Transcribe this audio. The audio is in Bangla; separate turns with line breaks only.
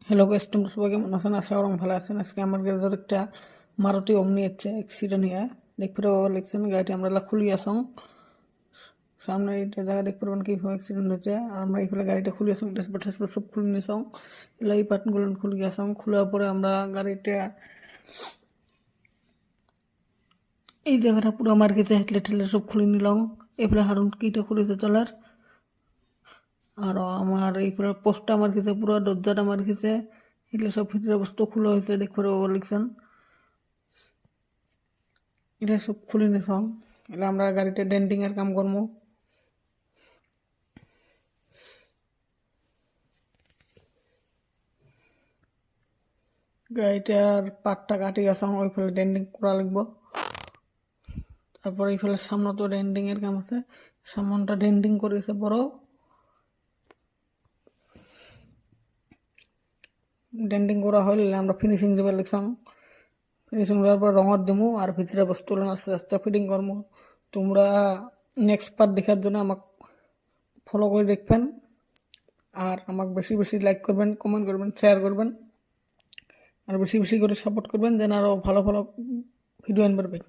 হ্যালো গাইস, তোমরা সবাই কেমন আছেন? আশা করি ভালো আছেন। আজকে আমার গ্যারেজের একটা মারুতি ওমনি হচ্ছে অ্যাক্সিডেন্ট হয়ে দেখতে লিখছেন গাড়িটি আমরা খুলি আসং সামনে এটা জায়গা দেখতে পারবেন কীভাবে অ্যাক্সিডেন্ট হয়েছে। আর আমরা এইফালে গাড়িটা খুলি আসং, ড্যাশবোর্ড ট্যাশবোর্ড সব খুলে নিয়েছং। এগুলো এই পার্টগুলো খুলে আসং। খোলার পরে আমরা গাড়িটা এই জায়গাটা পুরো আমার কাছে হেডলাইট টেডলাইট সব খুলে নিলাম। এফালে হারুন কিটা খুলেছে চলার। আর আমার এইফালে পোস্টটা আমার কাছে পুরো দরজাটা আমার কাছে এগুলো সব ভিতরে বস্তু খুলে হয়েছে দেখতে লিখছেন। এটা সব খুলে নিছাম। এটা আমরা গাড়িতে ডেন্টিং এর কাম করবো। গাড়িটার পাটটা কাটি গেছাম, ওই ফেলে ডেন্টিং করা লাগবো। তারপর এই ফেলে সামনে তো ডেন্টিং এর কাম আছে, সামনটা ডেন্টিং করেছে বড়। ডেন্টিং করা হইলে আমরা ফিনিশিং দেবে লিখছাম। ফিনিশিং দেওয়ার পর রঙর দেবো আর ভিতরে বস্তু আস্তে আস্তে ফিটিং করবো। তোমরা নেক্সট পার্ট দেখার জন্য আমাকে ফলো করে দেখবেন। আর আমাকে বেশি বেশি লাইক করবেন, কমেন্ট করবেন, শেয়ার করবেন। আর বেশি বেশি করে সাপোর্ট করবেন যেন আরও ভালো ভালো ভিডিও আনতে পারবেন।